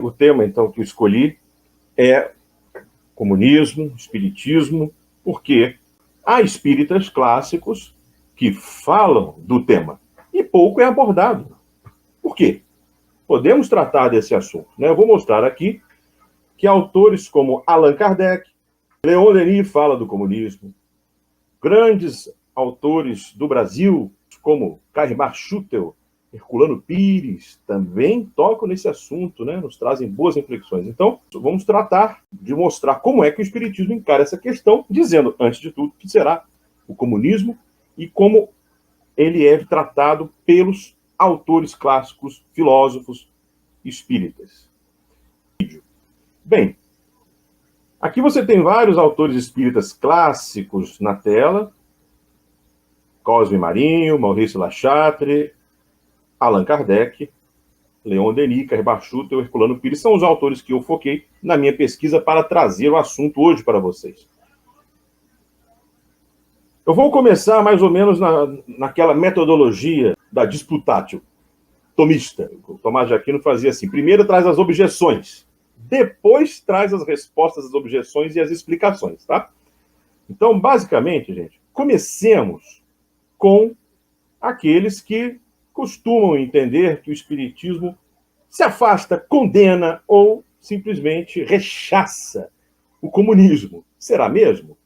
O tema, então, que eu escolhi é comunismo, espiritismo, porque há espíritas clássicos que falam do tema e pouco é abordado. Por quê? Podemos tratar desse assunto, né? Eu vou mostrar aqui que autores como Allan Kardec, Leon Denis fala do comunismo, grandes autores do Brasil, como Caimar Schutel, Herculano Pires, também tocam nesse assunto, né? Nos trazem boas reflexões. Então, vamos tratar de mostrar como é que o Espiritismo encara essa questão, dizendo, antes de tudo, que será o comunismo e como ele é tratado pelos autores clássicos, filósofos espíritas. Bem, aqui você tem vários autores espíritas clássicos na tela: Cosme Marinho, Maurício Lachatre, Allan Kardec, Leon Denis, Caimar Schutel, Herculano Pires, são os autores que eu foquei na minha pesquisa para trazer o assunto hoje para vocês. Eu vou começar mais ou menos naquela metodologia da disputatio tomista. O Tomás de Aquino fazia assim: primeiro traz as objeções, depois traz as respostas às objeções e as explicações, tá? Então, basicamente, gente, comecemos com aqueles que costumam entender que o Espiritismo se afasta, condena ou simplesmente rechaça o comunismo. Será mesmo?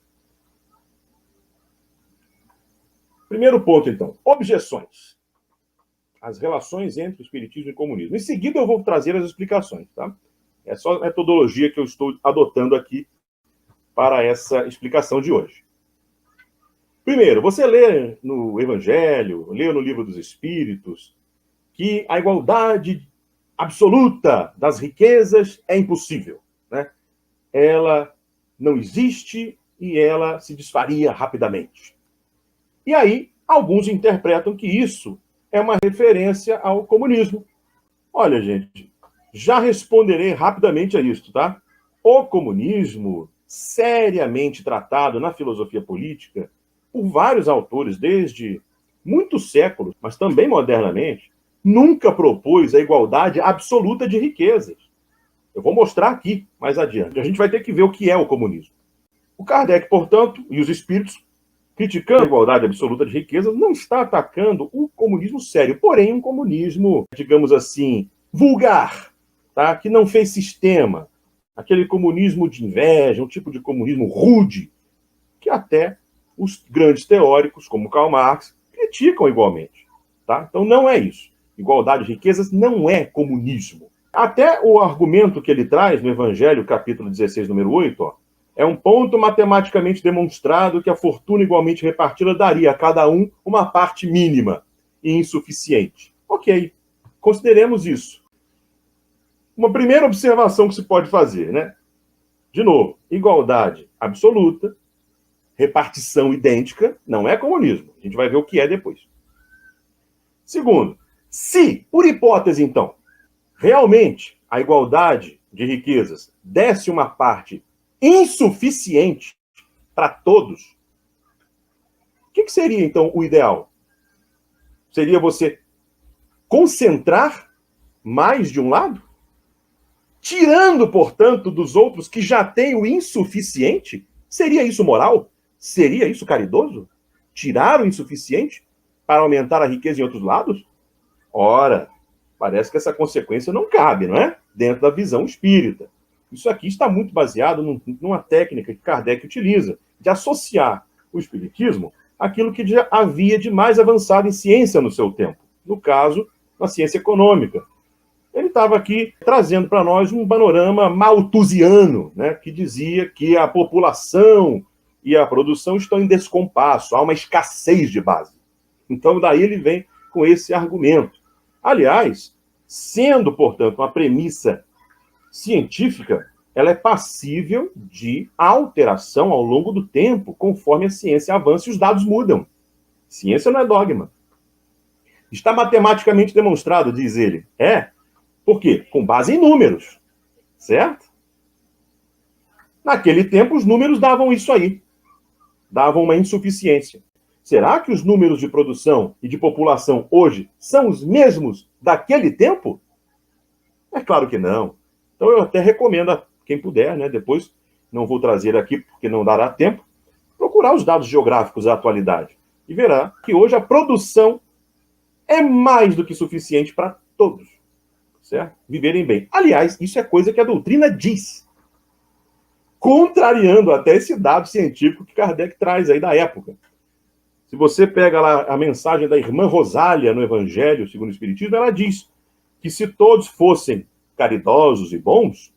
Primeiro ponto, então, objeções. As relações entre o Espiritismo e o comunismo. Em seguida, eu vou trazer as explicações, tá? É só a metodologia que eu estou adotando aqui para essa explicação de hoje. Primeiro, você lê no Evangelho, lê no Livro dos Espíritos, que a igualdade absoluta das riquezas é impossível, né? Ela não existe e ela se desfaria rapidamente. E aí, alguns interpretam que isso é uma referência ao comunismo. Olha, gente, já responderei rapidamente a isso, tá? O comunismo, seriamente tratado na filosofia política por vários autores desde muitos séculos, mas também modernamente, nunca propôs a igualdade absoluta de riquezas. Eu vou mostrar aqui mais adiante. A gente vai ter que ver o que é o comunismo. O Kardec, portanto, e os espíritos, criticando a igualdade absoluta de riquezas, não está atacando o comunismo sério, porém um comunismo, digamos assim, vulgar, tá? Que não fez sistema. Aquele comunismo de inveja, um tipo de comunismo rude, que até os grandes teóricos, como Karl Marx, criticam igualmente. Tá? Então não é isso. Igualdade de riquezas não é comunismo. Até o argumento que ele traz no Evangelho, capítulo 16, número 8, ó, é um ponto matematicamente demonstrado que a fortuna igualmente repartida daria a cada um uma parte mínima e insuficiente. Ok, consideremos isso. Uma primeira observação que se pode fazer, né? De novo, igualdade absoluta, repartição idêntica, não é comunismo. A gente vai ver o que é depois. Segundo, se, por hipótese, então, realmente a igualdade de riquezas desse uma parte insuficiente para todos, o que seria, então, o ideal? Seria você concentrar mais de um lado? Tirando, portanto, dos outros que já têm o insuficiente? Seria isso moral? Seria isso caridoso? Tirar o insuficiente para aumentar a riqueza em outros lados? Ora, parece que essa consequência não cabe, não é? Dentro da visão espírita. Isso aqui está muito baseado numa técnica que Kardec utiliza, de associar o espiritismo àquilo que já havia de mais avançado em ciência no seu tempo. No caso, na ciência econômica. Ele estava aqui trazendo para nós um panorama malthusiano, né, que dizia que a população e a produção estão em descompasso, há uma escassez de base. Então, daí ele vem com esse argumento. Aliás, sendo, portanto, uma premissa científica, ela é passível de alteração ao longo do tempo, conforme a ciência avança e os dados mudam. Ciência não é dogma. Está matematicamente demonstrado, diz ele. Por quê? Com base em números, certo? Naquele tempo, os números davam isso aí. Davam uma insuficiência. Será que os números de produção e de população hoje são os mesmos daquele tempo? É claro que não. Então eu até recomendo a quem puder, né, depois, não vou trazer aqui porque não dará tempo, procurar os dados geográficos da atualidade e verá que hoje a produção é mais do que suficiente para todos, certo? Viverem bem. Aliás, isso é coisa que a doutrina diz, contrariando até esse dado científico que Kardec traz aí da época. Se você pega lá a mensagem da irmã Rosália no Evangelho segundo o Espiritismo, ela diz que se todos fossem caridosos e bons,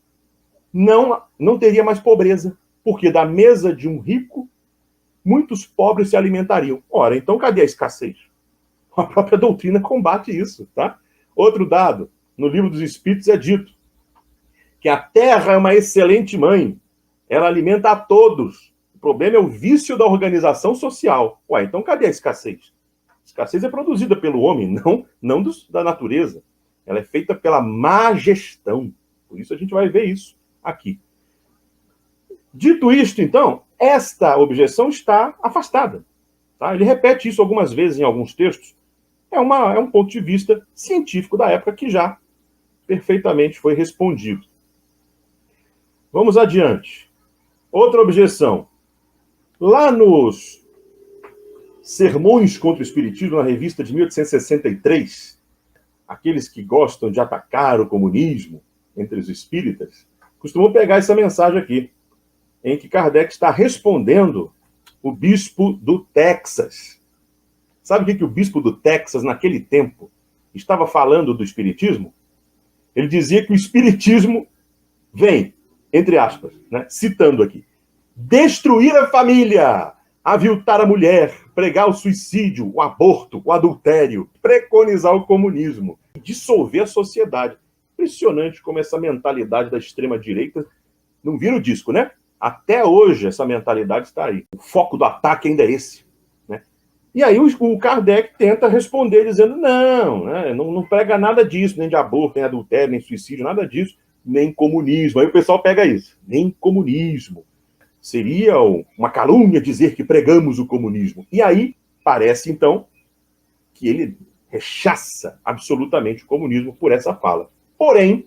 não teria mais pobreza, porque da mesa de um rico, muitos pobres se alimentariam. Ora, então cadê a escassez? A própria doutrina combate isso, tá? Outro dado, no Livro dos Espíritos é dito que a terra é uma excelente mãe, ela alimenta a todos. O problema é o vício da organização social. Ué, então cadê a escassez? A escassez é produzida pelo homem, não da natureza. Ela é feita pela má gestão. Por isso a gente vai ver isso aqui. Dito isto, então, esta objeção está afastada. Tá? Ele repete isso algumas vezes em alguns textos. É um ponto de vista científico da época que já perfeitamente foi respondido. Vamos adiante. Outra objeção. Lá nos Sermões contra o Espiritismo, na revista de 1863, aqueles que gostam de atacar o comunismo entre os espíritas, costumam pegar essa mensagem aqui, em que Kardec está respondendo o bispo do Texas. Sabe o que o bispo do Texas, naquele tempo, estava falando do espiritismo? Ele dizia que o espiritismo vem, entre aspas, né, citando aqui, destruir a família, aviltar a mulher, pregar o suicídio, o aborto, o adultério, preconizar o comunismo, dissolver a sociedade. Impressionante como essa mentalidade da extrema-direita não vira o disco, né? Até hoje essa mentalidade está aí. O foco do ataque ainda é esse. Né? E aí o Kardec tenta responder dizendo não prega nada disso, nem de aborto, nem adultério, nem suicídio, nada disso, nem comunismo. Aí o pessoal pega isso, nem comunismo. Seria uma calúnia dizer que pregamos o comunismo. E aí parece, então, que ele rechaça absolutamente o comunismo por essa fala. Porém,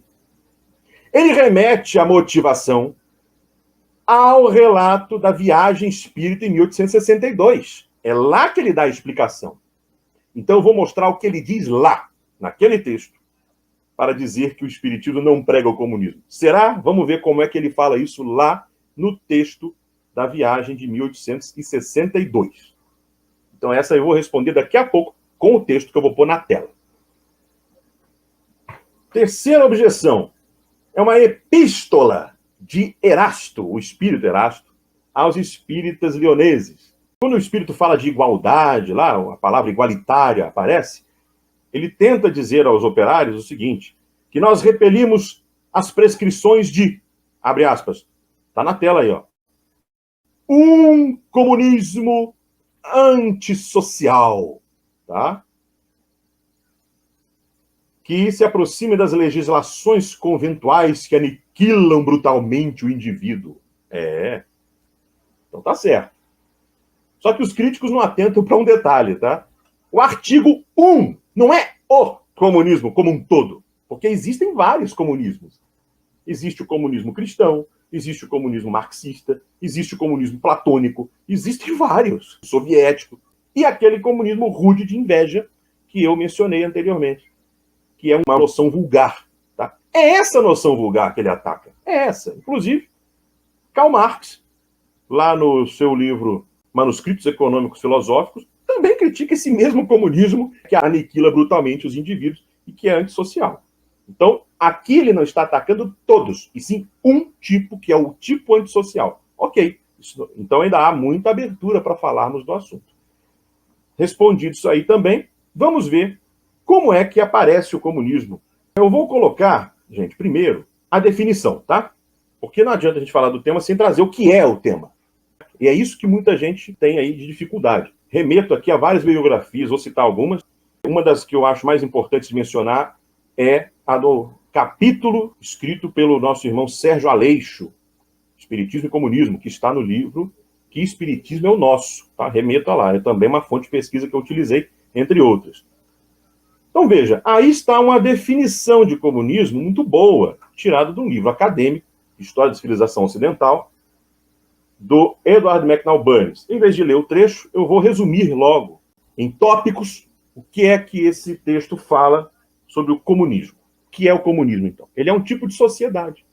ele remete a motivação ao relato da viagem espírita em 1862. É lá que ele dá a explicação. Então eu vou mostrar o que ele diz lá, naquele texto, para dizer que o espiritismo não prega o comunismo. Será? Vamos ver como é que ele fala isso lá no texto da viagem de 1862. Então essa eu vou responder daqui a pouco com o texto que eu vou pôr na tela. Terceira objeção é uma epístola de Erasto, o espírito Erasto, aos espíritas leoneses. Quando o espírito fala de igualdade, lá a palavra igualitária aparece, ele tenta dizer aos operários o seguinte, que nós repelimos as prescrições de, abre aspas, tá na tela aí, ó, um comunismo antissocial, tá? Que se aproxime das legislações conventuais que aniquilam brutalmente o indivíduo. Então tá certo. Só que os críticos não atentam para um detalhe, tá? O artigo 1 não é o comunismo como um todo, porque existem vários comunismos. Existe o comunismo cristão, existe o comunismo marxista, existe o comunismo platônico, existem vários, o soviético, e aquele comunismo rude de inveja que eu mencionei anteriormente, que é uma noção vulgar. Tá? É essa noção vulgar que ele ataca. É essa. Inclusive, Karl Marx, lá no seu livro Manuscritos Econômicos Filosóficos, também critica esse mesmo comunismo que aniquila brutalmente os indivíduos e que é antissocial. Então, aqui ele não está atacando todos, e sim um tipo, que é o tipo antissocial. Ok, então ainda há muita abertura para falarmos do assunto. Respondido isso aí também, vamos ver como é que aparece o comunismo. Eu vou colocar, gente, primeiro, a definição, tá? Porque não adianta a gente falar do tema sem trazer o que é o tema. E é isso que muita gente tem aí de dificuldade. Remeto aqui a várias bibliografias, vou citar algumas. Uma das que eu acho mais importantes de mencionar é a do capítulo escrito pelo nosso irmão Sérgio Aleixo, Espiritismo e Comunismo, que está no livro Que Espiritismo é o Nosso. Tá? Remeto a lá, é também uma fonte de pesquisa que eu utilizei, entre outras. Então, veja, aí está uma definição de comunismo muito boa, tirada de um livro acadêmico, História da Civilização Ocidental, do Edward McNall Burns. Em vez de ler o trecho, eu vou resumir logo, em tópicos, o que é que esse texto fala sobre o comunismo. O que é o comunismo, então? Ele é um tipo de sociedade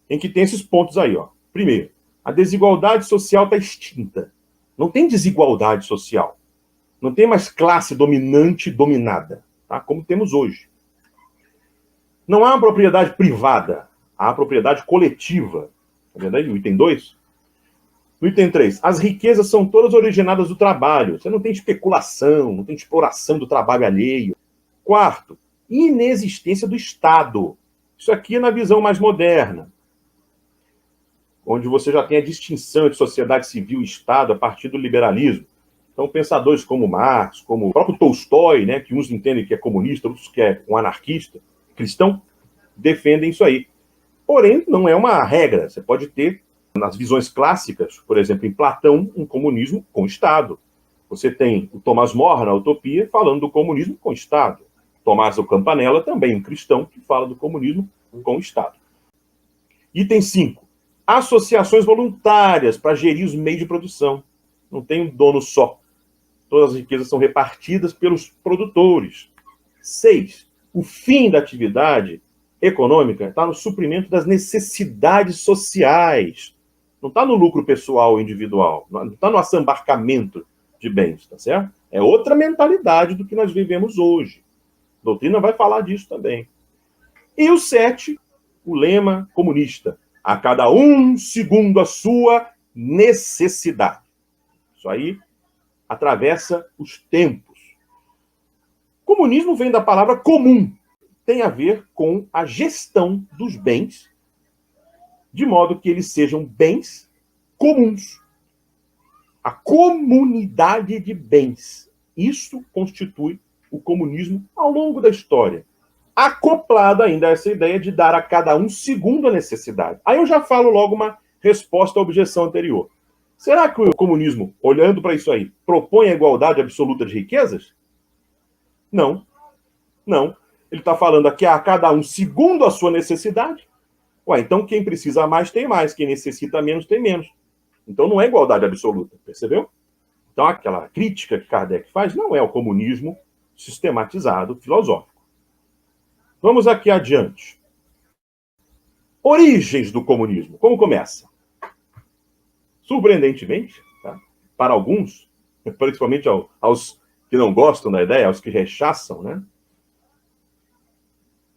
em que tem esses pontos aí, ó. Primeiro, a desigualdade social está extinta. Não tem desigualdade social. Não tem mais classe dominante e dominada, tá? Como temos hoje. Não há propriedade privada, há propriedade coletiva. Tá vendo aí o item 2? No item 3, as riquezas são todas originadas do trabalho. Você não tem especulação, não tem exploração do trabalho alheio. Quarto, inexistência do Estado. Isso aqui é na visão mais moderna, onde você já tem a distinção entre sociedade civil e Estado a partir do liberalismo. Então, pensadores como Marx, como o próprio Tolstói, né, que uns entendem que é comunista, outros que é um anarquista, cristão, defendem isso aí. Porém, não é uma regra. Você pode ter, nas visões clássicas, por exemplo, em Platão, um comunismo com Estado. Você tem o Thomas More, na Utopia, falando do comunismo com Estado. Tommaso Campanella, também um cristão, que fala do comunismo com Estado. Item 5. Associações voluntárias para gerir os meios de produção. Não tem um dono só. Todas as riquezas são repartidas pelos produtores. 6. O fim da atividade econômica está no suprimento das necessidades sociais. Não está no lucro pessoal individual. Não está no assambarcamento de bens, tá certo? É outra mentalidade do que nós vivemos hoje. A doutrina vai falar disso também. E o 7, o lema comunista. A cada um segundo a sua necessidade. Isso aí atravessa os tempos. Comunismo vem da palavra comum. Tem a ver com a gestão dos bens, de modo que eles sejam bens comuns. A comunidade de bens. Isso constitui o comunismo ao longo da história. Acoplado ainda a essa ideia de dar a cada um segundo a necessidade. Aí eu já falo logo uma resposta à objeção anterior. Será que o comunismo, olhando para isso aí, propõe a igualdade absoluta de riquezas? Não. Não. Ele está falando aqui a cada um segundo a sua necessidade. Ué, então quem precisa mais tem mais, quem necessita menos tem menos. Então não é igualdade absoluta, percebeu? Então aquela crítica que Kardec faz não é o comunismo sistematizado filosófico. Vamos aqui adiante. Origens do comunismo. Como começa? Surpreendentemente, tá? Para alguns, principalmente aos que não gostam da ideia, aos que rechaçam, né?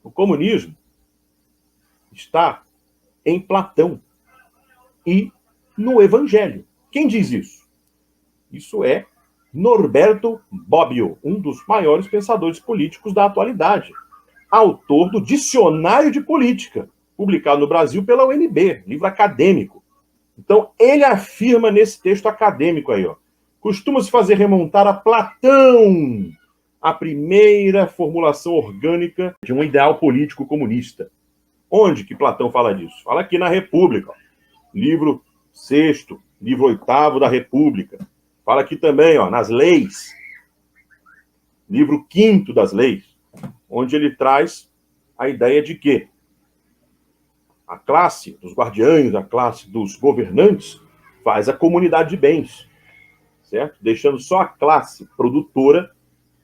O comunismo está em Platão e no Evangelho. Quem diz isso? Isso é Norberto Bobbio, um dos maiores pensadores políticos da atualidade. Autor do Dicionário de Política, publicado no Brasil pela UNB, livro acadêmico. Então, ele afirma nesse texto acadêmico aí, ó, costuma-se fazer remontar a Platão, a primeira formulação orgânica de um ideal político comunista. Onde que Platão fala disso? Fala aqui na República, ó, livro 6º, livro 8º da República. Fala aqui também, ó, nas leis, livro 5º das leis, onde ele traz a ideia de que a classe dos guardiães, a classe dos governantes, faz a comunidade de bens, certo? Deixando só a classe produtora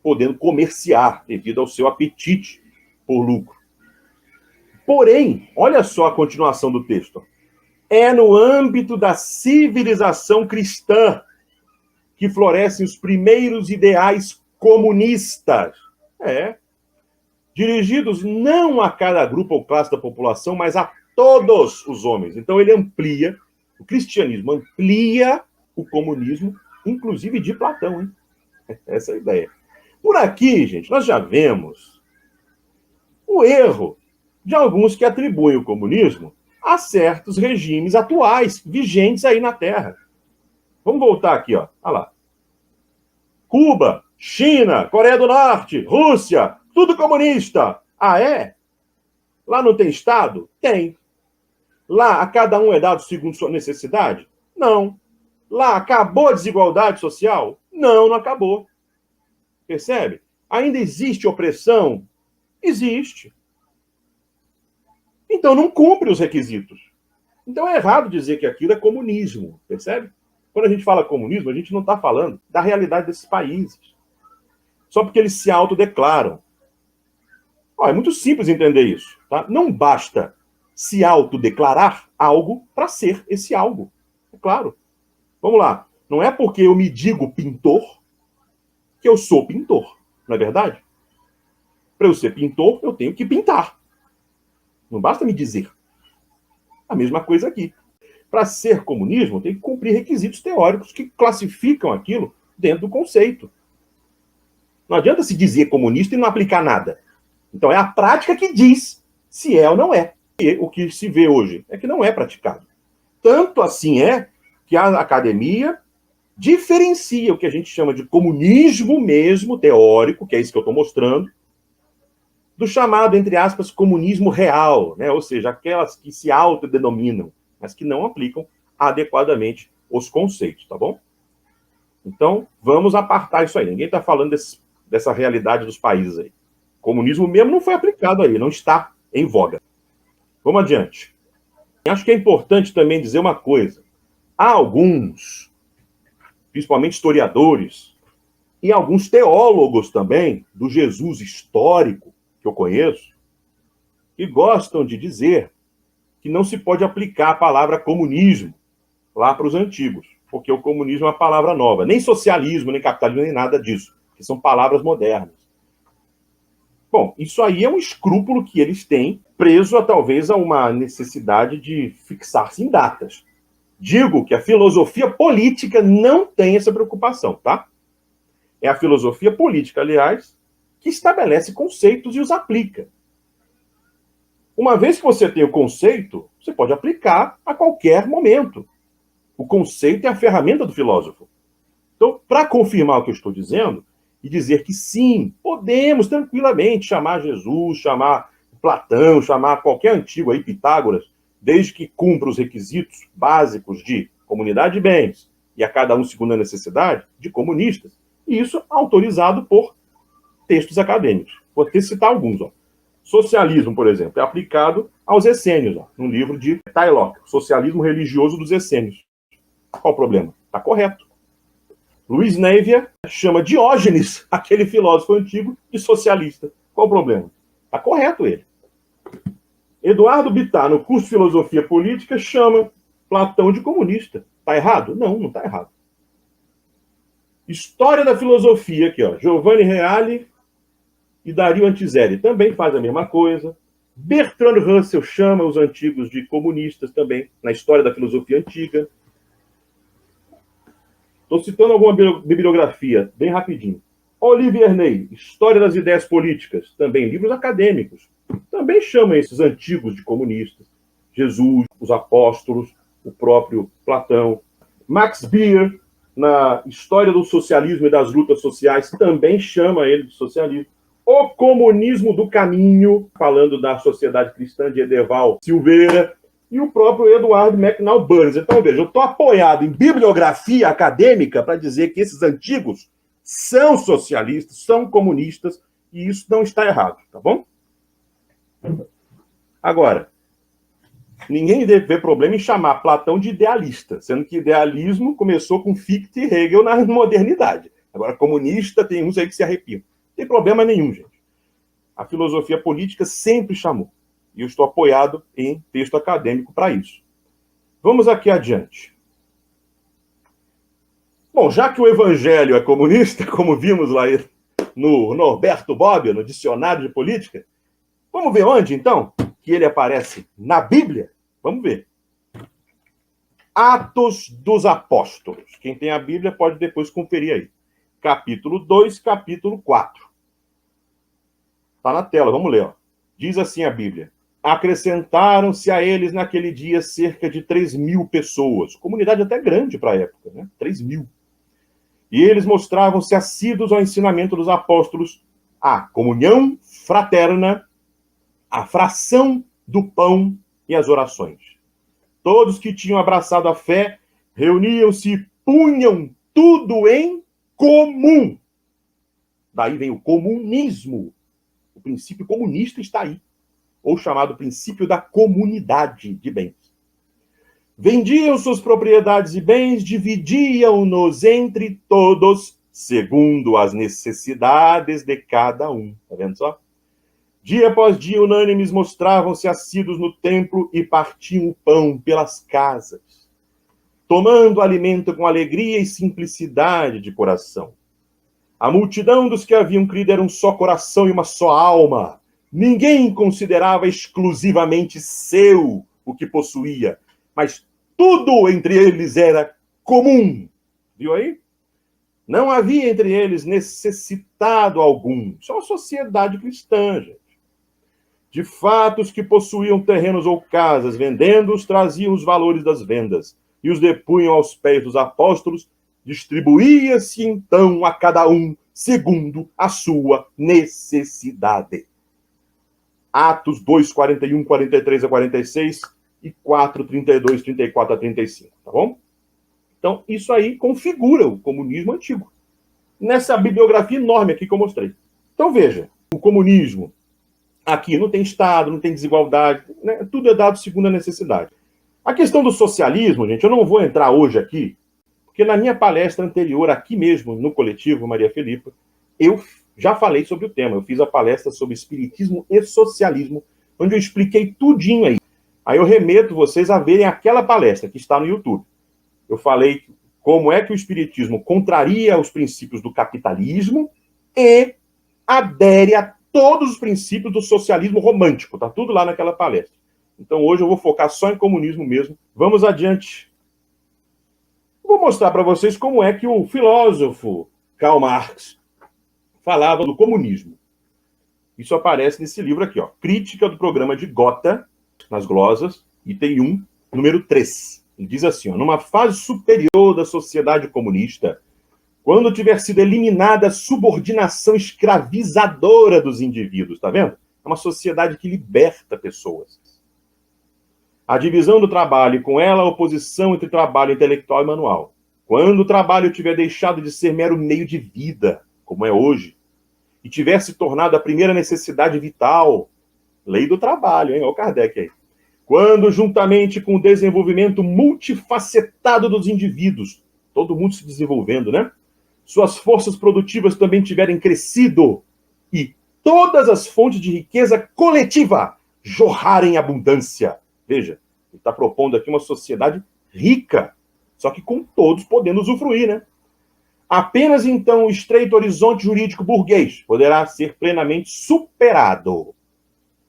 podendo comerciar devido ao seu apetite por lucro. Porém, olha só a continuação do texto. É no âmbito da civilização cristã que florescem os primeiros ideais comunistas. Dirigidos não a cada grupo ou classe da população, mas a todos os homens. Então ele amplia, o cristianismo amplia o comunismo, inclusive de Platão, hein? Essa é a ideia. Por aqui, gente, nós já vemos o erro de alguns que atribuem o comunismo a certos regimes atuais, vigentes aí na Terra. Vamos voltar aqui, ó. Olha lá. Cuba, China, Coreia do Norte, Rússia, tudo comunista. Ah, é? Lá não tem Estado? Tem. Lá a cada um é dado segundo sua necessidade? Não. Lá acabou a desigualdade social? Não, não acabou. Percebe? Ainda existe opressão? Existe. Então não cumpre os requisitos. Então é errado dizer que aquilo é comunismo, percebe? Quando a gente fala comunismo, a gente não está falando da realidade desses países. Só porque eles se autodeclaram. É muito simples entender isso. Tá? Não basta se autodeclarar algo para ser esse algo. É claro. Vamos lá. Não é porque eu me digo pintor que eu sou pintor. Não é verdade? Para eu ser pintor, eu tenho que pintar. Não basta me dizer. A mesma coisa aqui. Para ser comunismo, tem que cumprir requisitos teóricos que classificam aquilo dentro do conceito. Não adianta se dizer comunista e não aplicar nada. Então é a prática que diz se é ou não é. E o que se vê hoje é que não é praticado. Tanto assim é que a academia diferencia o que a gente chama de comunismo mesmo, teórico, que é isso que eu estou mostrando, do chamado, entre aspas, comunismo real, né? Ou seja, aquelas que se autodenominam, mas que não aplicam adequadamente os conceitos, tá bom? Então, vamos apartar isso aí. Ninguém está falando dessa realidade dos países aí. O comunismo mesmo não foi aplicado aí, não está em voga. Vamos adiante. Acho que é importante também dizer uma coisa. Há alguns, principalmente historiadores, e alguns teólogos também, do Jesus histórico, que eu conheço, que gostam de dizer que não se pode aplicar a palavra comunismo lá para os antigos, porque o comunismo é uma palavra nova. Nem socialismo, nem capitalismo, nem nada disso, que são palavras modernas. Bom, isso aí é um escrúpulo que eles têm, preso talvez a uma necessidade de fixar-se em datas. Digo que a filosofia política não tem essa preocupação, tá? É a filosofia política, aliás, que estabelece conceitos e os aplica. Uma vez que você tem o conceito, você pode aplicar a qualquer momento. O conceito é a ferramenta do filósofo. Então, para confirmar o que eu estou dizendo, e dizer que sim, podemos tranquilamente chamar Jesus, chamar Platão, chamar qualquer antigo aí, Pitágoras, desde que cumpra os requisitos básicos de comunidade de bens e a cada um segundo a necessidade, de comunistas. E isso autorizado por textos acadêmicos. Vou até citar alguns. Socialismo, por exemplo, é aplicado aos essênios, no livro de Taylor, Socialismo Religioso dos Essênios. Qual o problema? Está correto. Luiz Névia chama Diógenes, aquele filósofo antigo, de socialista. Qual o problema? Está correto ele. Eduardo Bittar, no curso de Filosofia Política, chama Platão de comunista. Está errado? Não, não está errado. História da Filosofia, aqui, ó. Giovanni Reale e Dario Antiseri também faz a mesma coisa. Bertrand Russell chama os antigos de comunistas também, na História da Filosofia Antiga. Estou citando alguma bibliografia, bem rapidinho. Olivier Ney, História das Ideias Políticas, também livros acadêmicos. Também chama esses antigos de comunistas. Jesus, os apóstolos, o próprio Platão. Max Beer, na História do Socialismo e das Lutas Sociais, também chama ele de socialismo. O Comunismo do Caminho, falando da Sociedade Cristã de Edeval Silveira, e o próprio Eduardo McNall Burns. Então, veja, eu estou apoiado em bibliografia acadêmica para dizer que esses antigos são socialistas, são comunistas, e isso não está errado, tá bom? Agora, ninguém deve ver problema em chamar Platão de idealista, sendo que idealismo começou com Fichte e Hegel na modernidade. Agora, comunista, tem uns aí que se arrepiam. Não tem problema nenhum, gente. A filosofia política sempre chamou. E eu estou apoiado em texto acadêmico para isso. Vamos aqui adiante. Bom, já que o evangelho é comunista, como vimos lá no Norberto Bobbio, no Dicionário de Política, vamos ver onde, então, que ele aparece na Bíblia? Vamos ver. Atos dos Apóstolos. Quem tem a Bíblia pode depois conferir aí. Capítulo 2, capítulo 4. Está na tela, vamos ler. Ó. Diz assim a Bíblia. Acrescentaram-se a eles naquele dia cerca de 3.000 pessoas. Comunidade até grande para a época, né? 3.000. E eles mostravam-se assíduos ao ensinamento dos apóstolos, a comunhão fraterna, a fração do pão e as orações. Todos que tinham abraçado a fé reuniam-se e punham tudo em comum Daí vem o comunismo. O princípio comunista está aí, ou chamado princípio da comunidade de bens. Vendiam suas propriedades e bens, dividiam-nos entre todos, segundo as necessidades de cada um. Tá vendo só? Dia após dia, unânimes, mostravam-se assíduos no templo e partiam o pão pelas casas, tomando alimento com alegria e simplicidade de coração. A multidão dos que haviam crido era um só coração e uma só alma. Ninguém considerava exclusivamente seu o que possuía, mas tudo entre eles era comum. Viu aí? Não havia entre eles necessitado algum. Isso é uma sociedade cristã, gente. De fato, os que possuíam terrenos ou casas, vendendo-os, traziam os valores das vendas e os depunham aos pés dos apóstolos. Distribuía-se então a cada um segundo a sua necessidade. Atos 2, 41, 43 a 46 e 4, 32, 34 a 35, tá bom? Então, isso aí configura o comunismo antigo. Nessa bibliografia enorme aqui que eu mostrei. Então, veja, o comunismo aqui não tem Estado, não tem desigualdade, né? Tudo é dado segundo a necessidade. A questão do socialismo, gente, eu não vou entrar hoje aqui, porque na minha palestra anterior, aqui mesmo, no coletivo Maria Felipa, eu já falei sobre o tema. Eu fiz a palestra sobre espiritismo e socialismo, onde eu expliquei tudinho aí. Aí eu remeto vocês a verem aquela palestra que está no YouTube. Eu falei como é que o espiritismo contraria os princípios do capitalismo e adere a todos os princípios do socialismo romântico. Tá tudo lá naquela palestra. Então hoje eu vou focar só em comunismo mesmo. Vamos adiante. Vou mostrar para vocês como é que o filósofo Karl Marx falava do comunismo. Isso aparece nesse livro aqui, ó. Crítica do programa de Gotha, nas glosas, item 1, número 3. Ele diz assim, ó, numa fase superior da sociedade comunista, quando tiver sido eliminada a subordinação escravizadora dos indivíduos, tá vendo? É uma sociedade que liberta pessoas. A divisão do trabalho e com ela a oposição entre trabalho intelectual e manual. Quando o trabalho tiver deixado de ser mero meio de vida, como é hoje, e tiver se tornado a primeira necessidade vital, lei do trabalho, hein? Olha o Kardec aí. Quando, juntamente com o desenvolvimento multifacetado dos indivíduos, todo mundo se desenvolvendo, né? Suas forças produtivas também tiverem crescido e todas as fontes de riqueza coletiva jorrarem em abundância. Veja, ele está propondo aqui uma sociedade rica, só que com todos podendo usufruir, né? Apenas então o estreito horizonte jurídico burguês poderá ser plenamente superado.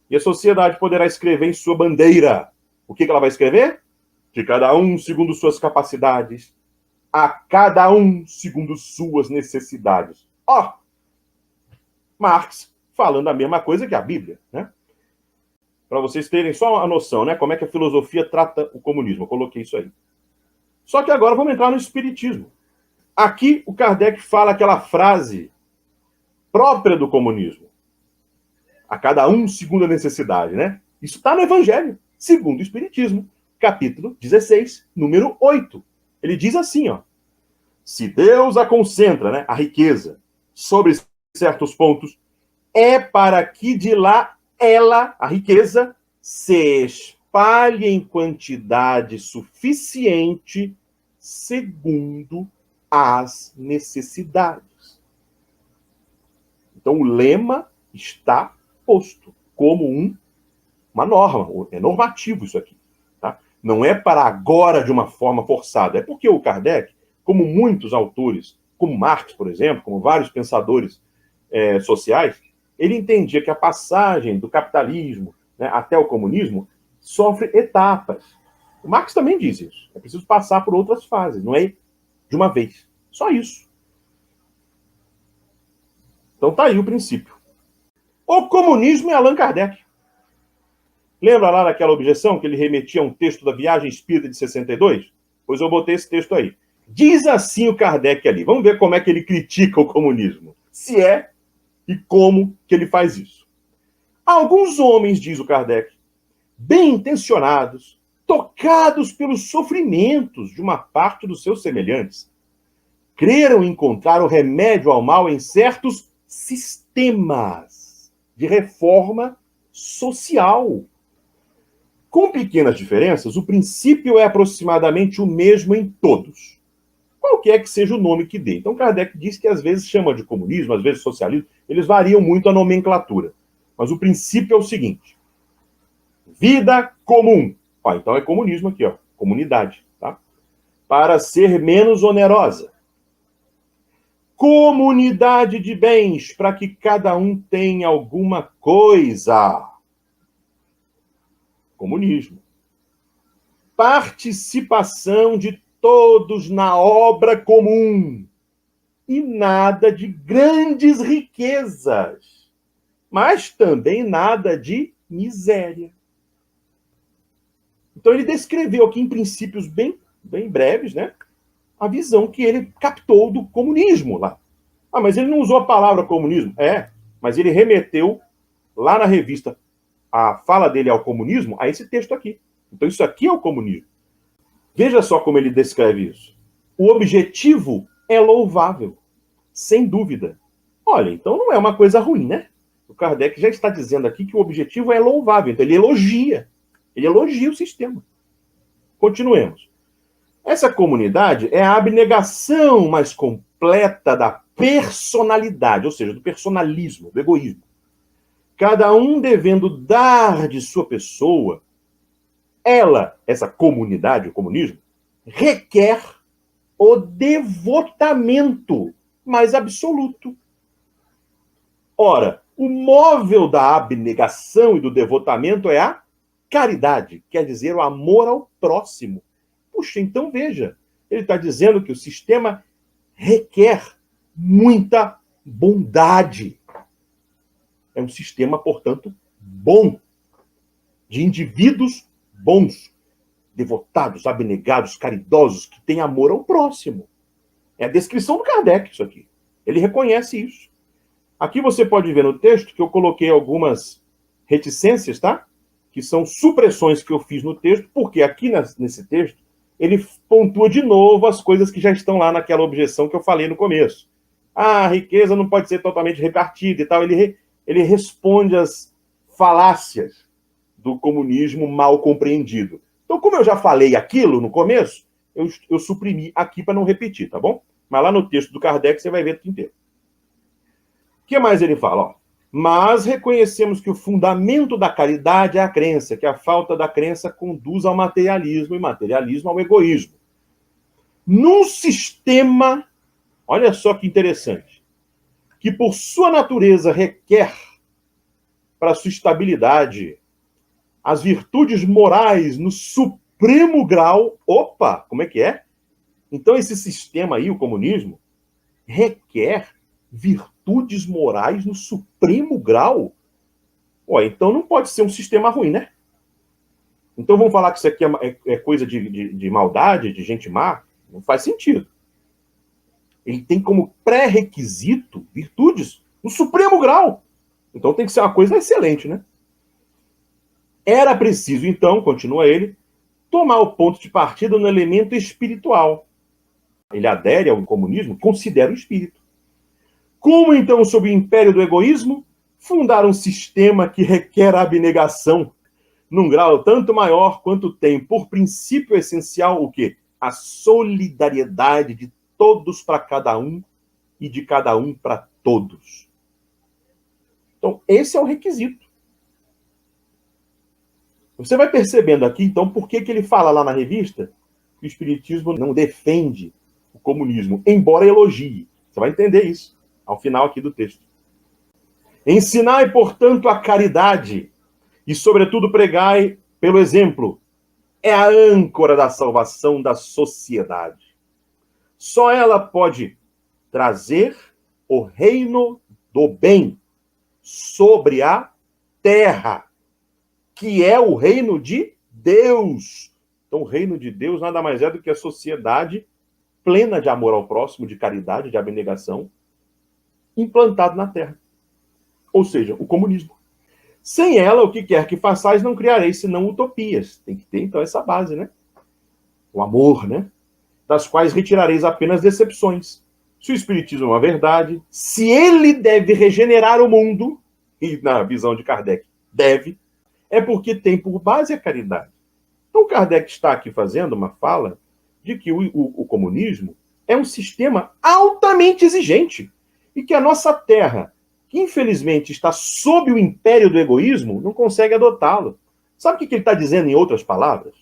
E a sociedade poderá escrever em sua bandeira. O que ela vai escrever? Que cada um segundo suas capacidades, a cada um segundo suas necessidades. Ó, Marx falando a mesma coisa que a Bíblia, né? Para vocês terem só a noção, né? Como é que a filosofia trata o comunismo. Eu coloquei isso aí. Só que agora vamos entrar no espiritismo. Aqui o Kardec fala aquela frase própria do comunismo. A cada um segundo a necessidade, né? Isso está no Evangelho, segundo o Espiritismo, capítulo 16, número 8. Ele diz assim, ó. Se Deus a concentra, né, a riqueza, sobre certos pontos, é para que de lá ela, a riqueza, se espalhe em quantidade suficiente segundo as necessidades. Então o lema está posto como uma norma, é normativo isso aqui. Tá? Não é para agora de uma forma forçada, é porque o Kardec, como muitos autores, como Marx, por exemplo, como vários pensadores sociais, ele entendia que a passagem do capitalismo, né, até o comunismo sofre etapas. O Marx também diz isso. É preciso passar por outras fases, não é de uma vez. Só isso. Então tá aí o princípio. O comunismo é Allan Kardec. Lembra lá daquela objeção que ele remetia a um texto da Viagem Espírita de 62? Pois eu botei esse texto aí. Diz assim o Kardec ali. Vamos ver como é que ele critica o comunismo. Se é e como que ele faz isso. Alguns homens, diz o Kardec, bem intencionados, tocados pelos sofrimentos de uma parte dos seus semelhantes, creram encontrar o remédio ao mal em certos sistemas de reforma social. Com pequenas diferenças, o princípio é aproximadamente o mesmo em todos, qualquer que seja o nome que dê. Então, Kardec diz que às vezes chama de comunismo, às vezes socialismo, eles variam muito a nomenclatura. Mas o princípio é o seguinte: vida comum. Ó, então é comunismo aqui, ó, comunidade, tá? Para ser menos onerosa. Comunidade de bens, para que cada um tenha alguma coisa. Comunismo. Participação de todos na obra comum. E nada de grandes riquezas, mas também nada de miséria. Então ele descreveu aqui em princípios bem breves, né, a visão que ele captou do comunismo lá. Ah, mas ele não usou a palavra comunismo? É, mas ele remeteu lá na revista a fala dele ao comunismo a esse texto aqui. Então isso aqui é o comunismo. Veja só como ele descreve isso. O objetivo é louvável, sem dúvida. Olha, então não é uma coisa ruim, né? O Kardec já está dizendo aqui que o objetivo é louvável, então ele elogia o sistema. Continuemos. Essa comunidade é a abnegação mais completa da personalidade, ou seja, do personalismo, do egoísmo. Cada um devendo dar de sua pessoa, essa comunidade, o comunismo, requer o devotamento mais absoluto. Ora, o móvel da abnegação e do devotamento é a caridade, quer dizer, o amor ao próximo. Puxa, então veja, ele está dizendo que o sistema requer muita bondade. É um sistema, portanto, bom, de indivíduos bons, devotados, abnegados, caridosos, que têm amor ao próximo. É a descrição do Kardec, isso aqui. Ele reconhece isso. Aqui você pode ver no texto que eu coloquei algumas reticências, tá? Que são supressões que eu fiz no texto, porque aqui nesse texto ele pontua de novo as coisas que já estão lá naquela objeção que eu falei no começo. Ah, a riqueza não pode ser totalmente repartida e tal. Ele responde às falácias do comunismo mal compreendido. Então, como eu já falei aquilo no começo, eu suprimi aqui para não repetir, tá bom? Mas lá no texto do Kardec você vai ver tudo inteiro. O que mais ele fala? Ó, mas reconhecemos que o fundamento da caridade é a crença, que a falta da crença conduz ao materialismo e materialismo ao egoísmo. Num sistema, olha só que interessante, que por sua natureza requer para sua estabilidade as virtudes morais no supremo grau. Opa, como é que é? Então esse sistema aí, o comunismo, requer virtudes morais no supremo grau. Ué, então não pode ser um sistema ruim, né? Então vamos falar que isso aqui é coisa de maldade, de gente má? Não faz sentido. Ele tem como pré-requisito virtudes no supremo grau. Então tem que ser uma coisa excelente, né? Era preciso, então, continua ele, tomar o ponto de partida no elemento espiritual. Ele adere ao comunismo, considera o espírito. Como, então, sob o império do egoísmo, fundar um sistema que requer a abnegação num grau tanto maior quanto tem por princípio essencial o quê? A solidariedade de todos para cada um e de cada um para todos. Então, esse é o requisito. Você vai percebendo aqui, então, por que ele fala lá na revista que o Espiritismo não defende o comunismo, embora elogie. Você vai entender isso ao final aqui do texto. Ensinai, portanto, a caridade e, sobretudo, pregai pelo exemplo. É a âncora da salvação da sociedade. Só ela pode trazer o reino do bem sobre a terra, que é o reino de Deus. Então, o reino de Deus nada mais é do que a sociedade plena de amor ao próximo, de caridade, de abnegação, implantado na terra. Ou seja, o comunismo. Sem ela, o que quer que façais, não criareis senão utopias. Tem que ter, então, essa base, né? O amor, né? Das quais retirareis apenas decepções. Se o Espiritismo é uma verdade, se ele deve regenerar o mundo, e na visão de Kardec deve, é porque tem por base a caridade. Então Kardec está aqui fazendo uma fala de que o comunismo é um sistema altamente exigente e que a nossa terra, que infelizmente está sob o império do egoísmo, não consegue adotá-lo. Sabe o que ele está dizendo em outras palavras?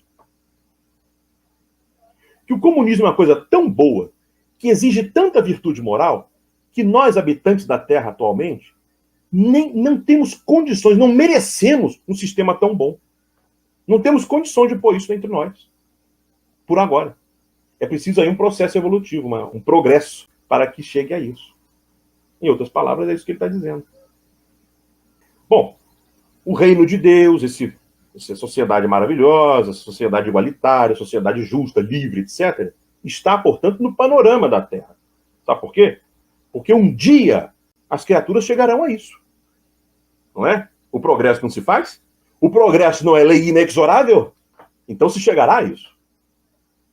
Que o comunismo é uma coisa tão boa, que exige tanta virtude moral, que nós, habitantes da Terra atualmente, não temos condições, não merecemos um sistema tão bom. Não temos condições de pôr isso entre nós. Por agora. É preciso aí um processo evolutivo, um progresso, para que chegue a isso. Em outras palavras, é isso que ele está dizendo. Bom, o reino de Deus, essa sociedade maravilhosa, sociedade igualitária, sociedade justa, livre, etc., está, portanto, no panorama da Terra. Sabe por quê? Porque um dia as criaturas chegarão a isso. Não é? O progresso não se faz? O progresso não é lei inexorável? Então se chegará a isso.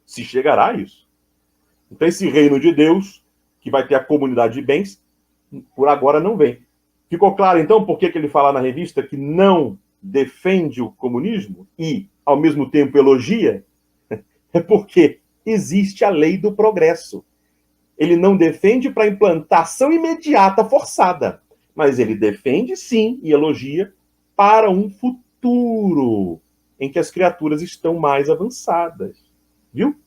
Se chegará a isso. Então esse reino de Deus, que vai ter a comunidade de bens, por agora não vem. Ficou claro, então, por que ele fala na revista que não defende o comunismo e, ao mesmo tempo, elogia? É porque existe a lei do progresso. Ele não defende para implantação imediata forçada, mas ele defende, sim, e elogia para um futuro em que as criaturas estão mais avançadas. Viu?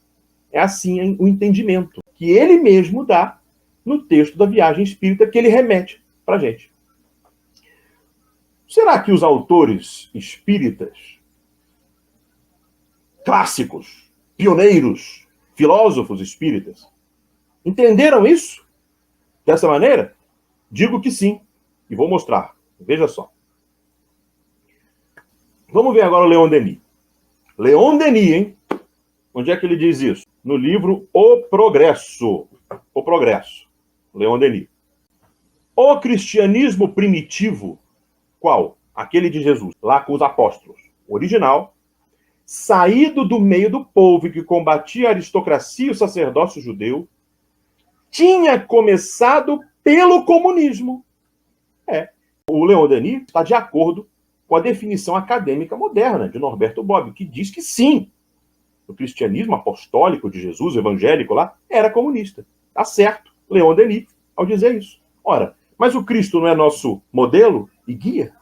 É assim o entendimento que ele mesmo dá no texto da Viagem Espírita que ele remete para a gente. Será que os autores espíritas, clássicos, pioneiros, filósofos espíritas, entenderam isso dessa maneira? Digo que sim, e vou mostrar. Veja só. Vamos ver agora o Leon Denis. Leon Denis, hein? Onde é que ele diz isso? No livro O Progresso. O Progresso. Leon Denis. O cristianismo primitivo, qual? Aquele de Jesus, lá com os apóstolos. O original, saído do meio do povo que combatia a aristocracia e o sacerdócio judeu, tinha começado pelo comunismo. O Leon Denis está de acordo com a definição acadêmica moderna de Norberto Bobbio, que diz que sim, o cristianismo apostólico de Jesus, evangélico lá, era comunista. Tá certo, Leon Denis, ao dizer isso. Ora, mas o Cristo não é nosso modelo e guia?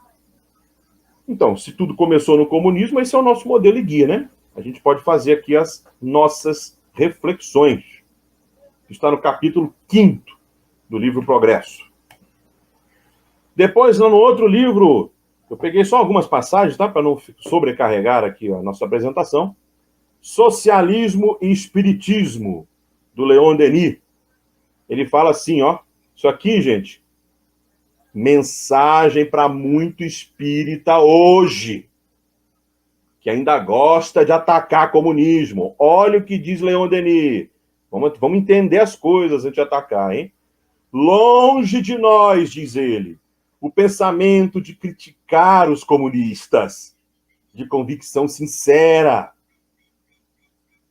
Então, se tudo começou no comunismo, esse é o nosso modelo e guia, né? A gente pode fazer aqui as nossas reflexões. Está no capítulo 5º do livro Progresso. Depois, lá no outro livro, eu peguei só algumas passagens, tá? Para não sobrecarregar aqui a nossa apresentação. Socialismo e Espiritismo, do Leon Denis. Ele fala assim, ó. Isso aqui, gente, mensagem para muito espírita hoje, que ainda gosta de atacar comunismo. Olha o que diz Leon Denis. Vamos entender as coisas antes de atacar, hein? Longe de nós, diz ele, o pensamento de criticar os comunistas, de convicção sincera.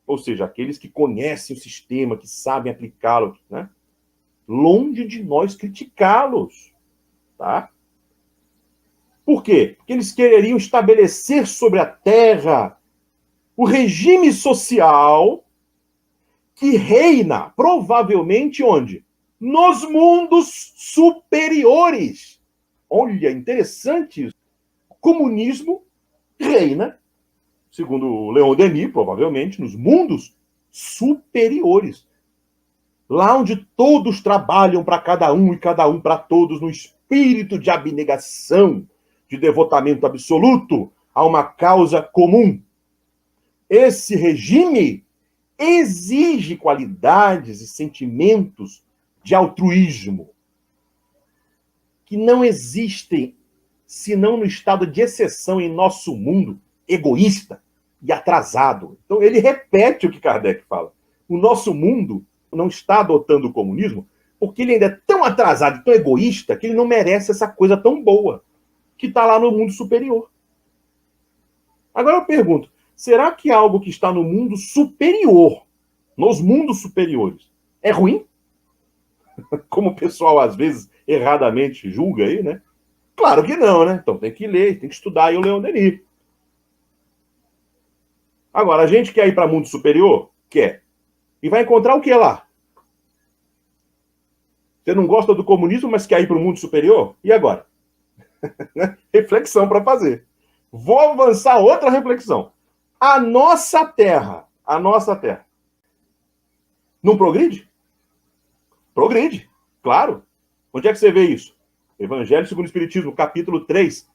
Ou seja, aqueles que conhecem o sistema, que sabem aplicá-lo, né? Longe de nós criticá-los, tá? Por quê? Porque eles quereriam estabelecer sobre a Terra o regime social que reina, provavelmente, onde? Nos mundos superiores. Olha, interessante isso. O comunismo reina, segundo o Leon Denis, provavelmente, nos mundos superiores. Lá onde todos trabalham para cada um e cada um para todos, no espírito de abnegação, de devotamento absoluto a uma causa comum. Esse regime exige qualidades e sentimentos de altruísmo que não existem senão no estado de exceção em nosso mundo egoísta e atrasado. Então ele repete o que Kardec fala. O nosso mundo não está adotando o comunismo porque ele ainda é tão atrasado, tão egoísta, que ele não merece essa coisa tão boa que está lá no mundo superior. Agora eu pergunto, será que algo que está no mundo superior, nos mundos superiores, é ruim? Como o pessoal, às vezes, erradamente julga aí, né? Claro que não, né? Então tem que ler, tem que estudar aí o Leon Denis. Agora, a gente quer ir para mundo superior? Quer. E vai encontrar o que lá? Você não gosta do comunismo, mas quer ir para o mundo superior? E agora? Reflexão para fazer. Vou avançar outra reflexão. A nossa terra, não progride? Progride, claro. Onde é que você vê isso? Evangelho segundo o Espiritismo, capítulo 3,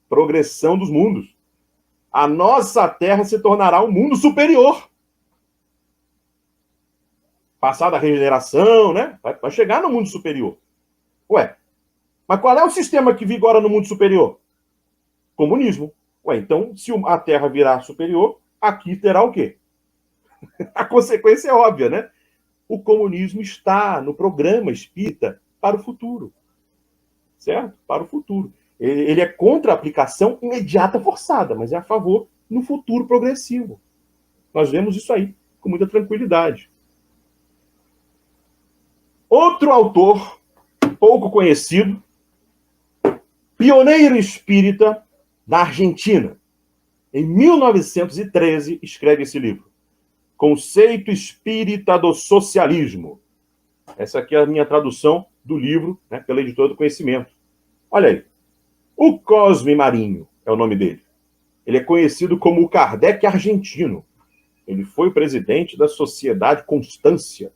progressão dos mundos. A nossa terra se tornará um mundo superior. Passada a regeneração, né? Vai chegar no mundo superior. Ué, mas qual é o sistema que vigora no mundo superior? Comunismo. Ué, então, se a Terra virar superior, aqui terá o quê? A consequência é óbvia, né? O comunismo está no programa espírita para o futuro. Certo? Para o futuro. Ele é contra a aplicação imediata forçada, mas é a favor no futuro progressivo. Nós vemos isso aí com muita tranquilidade. Outro autor, pouco conhecido, pioneiro espírita da Argentina. Em 1913, escreve esse livro. Conceito Espírita do Socialismo. Essa aqui é a minha tradução do livro, né, pela Editora do Conhecimento. Olha aí. O Cosme Marinho é o nome dele. Ele é conhecido como o Kardec argentino. Ele foi o presidente da Sociedade Constância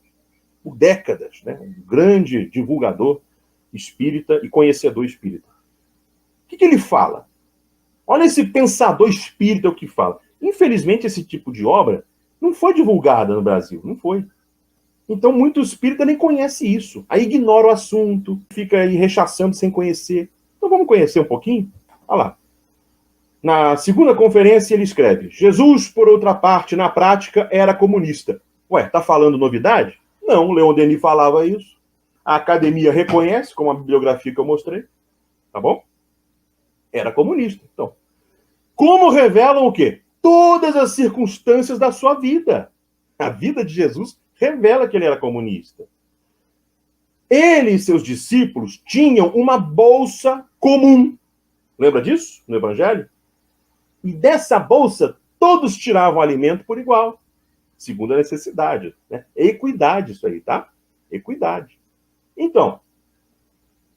por décadas, né? Um grande divulgador espírita e conhecedor espírita. O que ele fala? Olha esse pensador espírita o que fala. Infelizmente, esse tipo de obra não foi divulgada no Brasil, não foi. Então, muito espírita nem conhece isso. Aí ignora o assunto, fica aí rechaçando sem conhecer. Então, vamos conhecer um pouquinho? Olha lá. Na segunda conferência, ele escreve: Jesus, por outra parte, na prática, era comunista. Ué, tá falando novidade? Não, Leon Denis falava isso. A academia reconhece, como a bibliografia que eu mostrei. Tá bom? Era comunista. Então, como revelam o quê? Todas as circunstâncias da sua vida. A vida de Jesus revela que ele era comunista. Ele e seus discípulos tinham uma bolsa comum. Lembra disso no Evangelho? E dessa bolsa, todos tiravam alimento por igual, segundo a necessidade. Né? Equidade, isso aí, tá? Equidade. Então,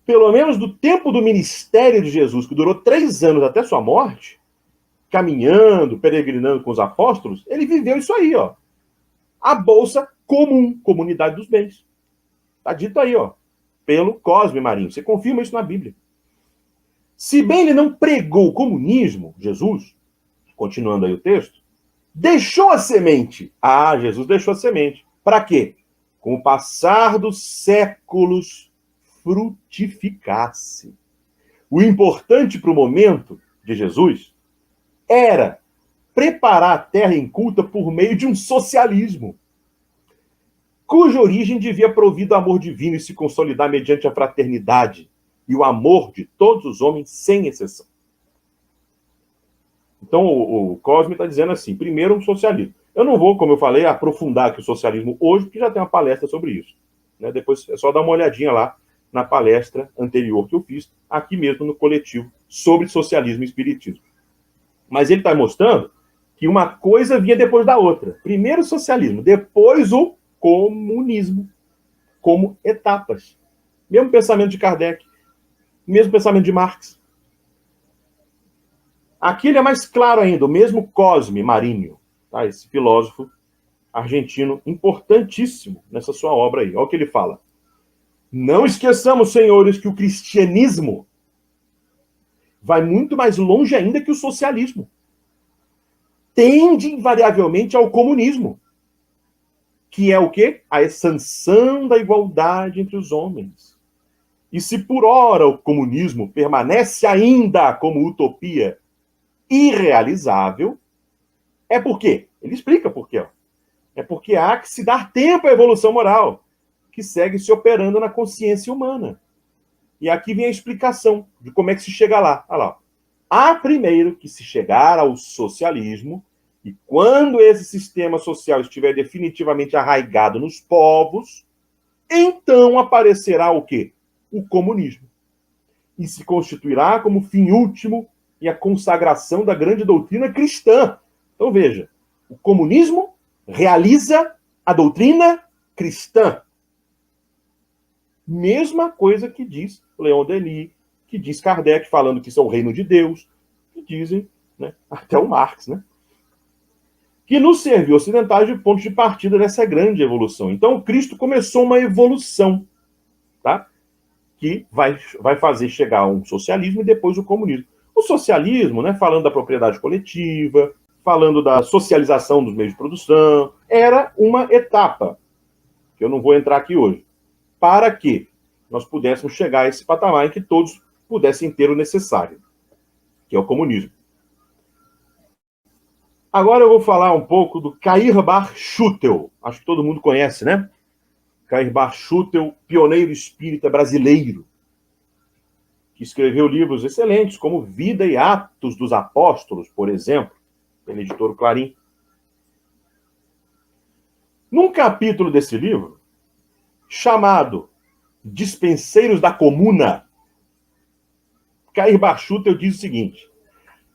pelo menos do tempo do ministério de Jesus, que durou 3 anos até sua morte, caminhando, peregrinando com os apóstolos, ele viveu isso aí, ó. A bolsa comum, comunidade dos bens. Está dito aí, ó, pelo Cosme Marinho. Você confirma isso na Bíblia. Se bem ele não pregou o comunismo, Jesus, continuando aí o texto, deixou a semente. Ah, Jesus deixou a semente. Para quê? Com o passar dos séculos, frutificasse. O importante para o momento de Jesus era preparar a terra inculta por meio de um socialismo, cuja origem devia provir do amor divino e se consolidar mediante a fraternidade e o amor de todos os homens, sem exceção. Então, o Cosme está dizendo assim, primeiro, um socialismo. Eu não vou, como eu falei, aprofundar aqui o socialismo hoje, porque já tem uma palestra sobre isso. Né? Depois é só dar uma olhadinha lá na palestra anterior que eu fiz, aqui mesmo no coletivo, sobre socialismo e espiritismo. Mas ele está mostrando que uma coisa vinha depois da outra. Primeiro o socialismo, depois o comunismo, como etapas. Mesmo pensamento de Kardec, mesmo pensamento de Marx. Aqui ele é mais claro ainda, o mesmo Cosme Marinho, tá? Esse filósofo argentino importantíssimo nessa sua obra aí. Olha o que ele fala. Não esqueçamos, senhores, que o cristianismo vai muito mais longe ainda que o socialismo. Tende invariavelmente ao comunismo, que é o quê? A expansão da igualdade entre os homens. E se por ora o comunismo permanece ainda como utopia irrealizável, é por quê? Ele explica por quê. Ó. É porque há que se dar tempo à evolução moral, que segue se operando na consciência humana. E aqui vem a explicação de como é que se chega lá. Olha lá. Há primeiro que se chegar ao socialismo, e quando esse sistema social estiver definitivamente arraigado nos povos, então aparecerá o quê? O comunismo. E se constituirá como fim último e a consagração da grande doutrina cristã. Então veja, o comunismo realiza a doutrina cristã. Mesma coisa que diz Leon Denis, que diz Kardec, falando que isso é o reino de Deus, que dizem, né, até o Marx, né, que nos serviu ocidentais de ponto de partida dessa grande evolução. Então, Cristo começou uma evolução, tá? Que vai fazer chegar a um socialismo e depois o comunismo. O socialismo, né, falando da propriedade coletiva, falando da socialização dos meios de produção, era uma etapa, que eu não vou entrar aqui hoje, para que nós pudéssemos chegar a esse patamar em que todos pudessem ter o necessário, que é o comunismo. Agora eu vou falar um pouco do Kair Bar Schutel. Acho que todo mundo conhece, né? Kair Bar Schutel, pioneiro espírita brasileiro, que escreveu livros excelentes, como Vida e Atos dos Apóstolos, por exemplo, pela editora Clarim. Num capítulo desse livro, chamado Dispenseiros da Comuna, Kair Bar Schutel diz o seguinte: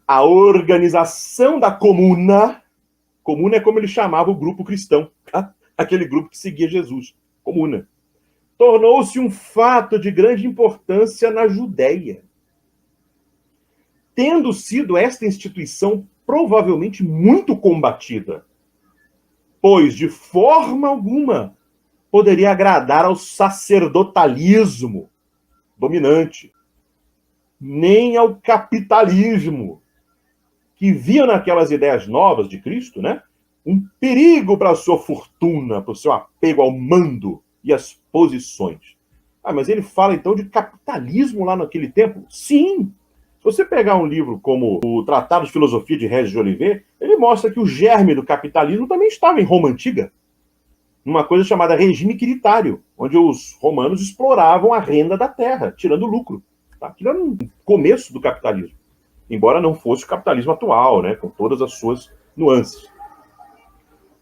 a organização da comuna é como ele chamava o grupo cristão, tá? Aquele grupo que seguia Jesus, comuna, tornou-se um fato de grande importância na Judéia, tendo sido esta instituição provavelmente muito combatida, pois de forma alguma poderia agradar ao sacerdotalismo dominante, nem ao capitalismo, que via naquelas ideias novas de Cristo, né, um perigo para a sua fortuna, para o seu apego ao mando e às posições. Ah, mas ele fala então de capitalismo lá naquele tempo? Sim! Se você pegar um livro como o Tratado de Filosofia de Regis de Olivet, ele mostra que o germe do capitalismo também estava em Roma Antiga, numa coisa chamada regime quiritário, onde os romanos exploravam a renda da terra, tirando lucro. Tá? Aquilo era um começo do capitalismo, embora não fosse o capitalismo atual, né, com todas as suas nuances.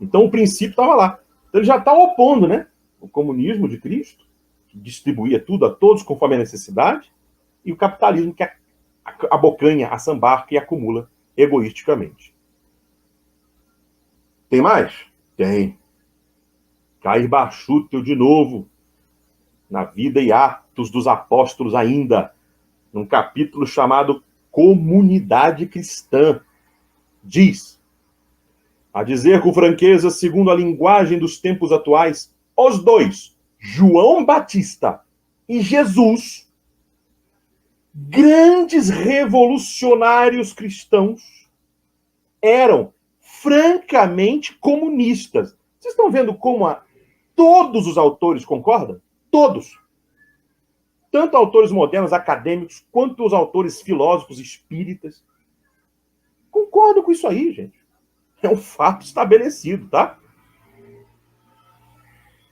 Então o princípio estava lá. Então ele já está opondo, né, o comunismo de Cristo, que distribuía tudo a todos conforme a necessidade, e o capitalismo que abocanha, assambarca e acumula egoisticamente. Tem mais? Tem. Kair Bar Schutel de novo, na Vida e Atos dos Apóstolos ainda, num capítulo chamado Comunidade Cristã, diz: a dizer com franqueza, segundo a linguagem dos tempos atuais, os dois, João Batista e Jesus, grandes revolucionários cristãos, eram francamente comunistas. Vocês estão vendo como todos os autores concordam? Todos. Tanto autores modernos, acadêmicos, quanto os autores filósofos espíritas. Concordam com isso aí, gente. É um fato estabelecido, tá?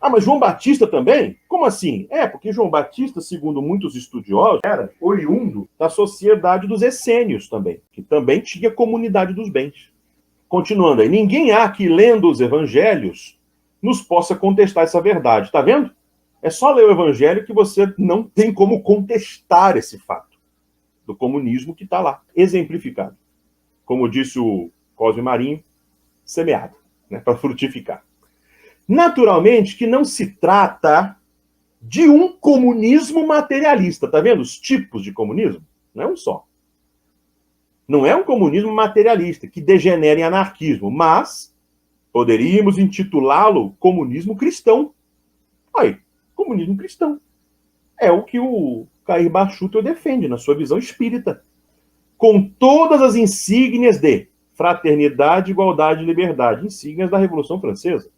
Ah, mas João Batista também? Como assim? Porque João Batista, segundo muitos estudiosos, era oriundo da sociedade dos essênios também, que também tinha comunidade dos bens. Continuando aí, ninguém há que, lendo os evangelhos, nos possa contestar essa verdade, tá vendo? É só ler o evangelho que você não tem como contestar esse fato do comunismo que está lá, exemplificado. Como disse o Cosme Marinho, semeado, né, para frutificar. Naturalmente que não se trata de um comunismo materialista, tá vendo? Os tipos de comunismo, não é um só. Não é um comunismo materialista que degenera em anarquismo, mas poderíamos intitulá-lo comunismo cristão. Aí, comunismo cristão. É o que o Kair Bar Schutel defende na sua visão espírita, com todas as insígnias de fraternidade, igualdade e liberdade, insígnias da Revolução Francesa,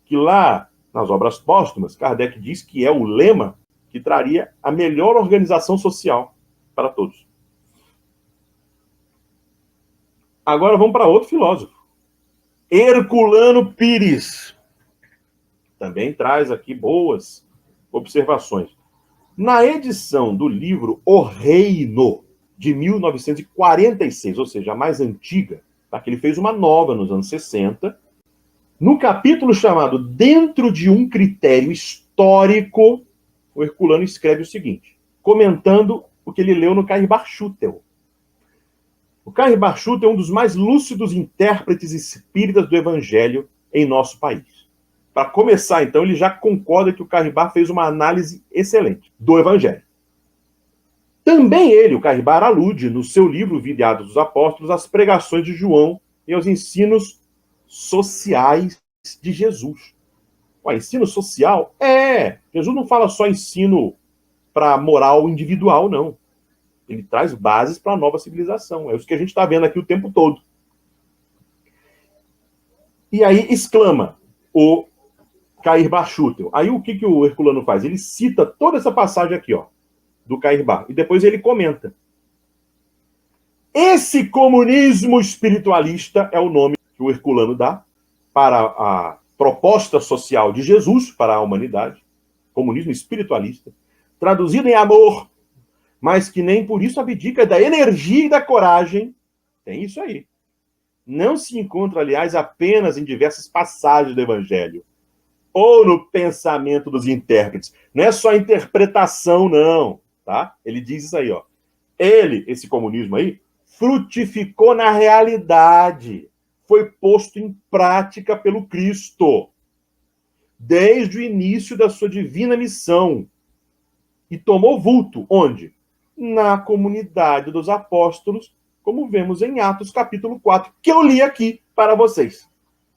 que lá, nas obras póstumas, Kardec diz que é o lema que traria a melhor organização social para todos. Agora vamos para outro filósofo, Herculano Pires. Também traz aqui boas observações. Na edição do livro O Reino, de 1946, ou seja, a mais antiga, tá? Que ele fez uma nova nos anos 60, no capítulo chamado Dentro de um Critério histórico, o Herculano escreve o seguinte, comentando o que ele leu no Cair Bar Schutel. O Cair Bar Schutel é um dos mais lúcidos intérpretes espíritas do Evangelho em nosso país. Para começar, então, ele já concorda que o Cair Bar fez uma análise excelente do Evangelho. Também ele, o Cair Bar, alude no seu livro Vida e Atos dos Apóstolos às pregações de João e aos ensinos sociais de Jesus. O ensino social? Jesus não fala só ensino para moral individual, não. Ele traz bases para a nova civilização. É isso que a gente está vendo aqui o tempo todo. E aí exclama o Cair Bar Schutel. Aí o que o Herculano faz? Ele cita toda essa passagem aqui, ó, do Cair Bar. E depois ele comenta. Esse comunismo espiritualista é o nome que o Herculano dá para a proposta social de Jesus para a humanidade. Comunismo espiritualista. Traduzido em amor, mas que nem por isso abdica da energia e da coragem. Tem isso aí. Não se encontra, aliás, apenas em diversas passagens do Evangelho, ou no pensamento dos intérpretes. Não é só interpretação, não. Tá? Ele diz isso aí, ó. Ele, esse comunismo aí, frutificou na realidade. Foi posto em prática pelo Cristo. Desde o início da sua divina missão. E tomou vulto. Onde? Na comunidade dos apóstolos, como vemos em Atos capítulo 4, que eu li aqui para vocês.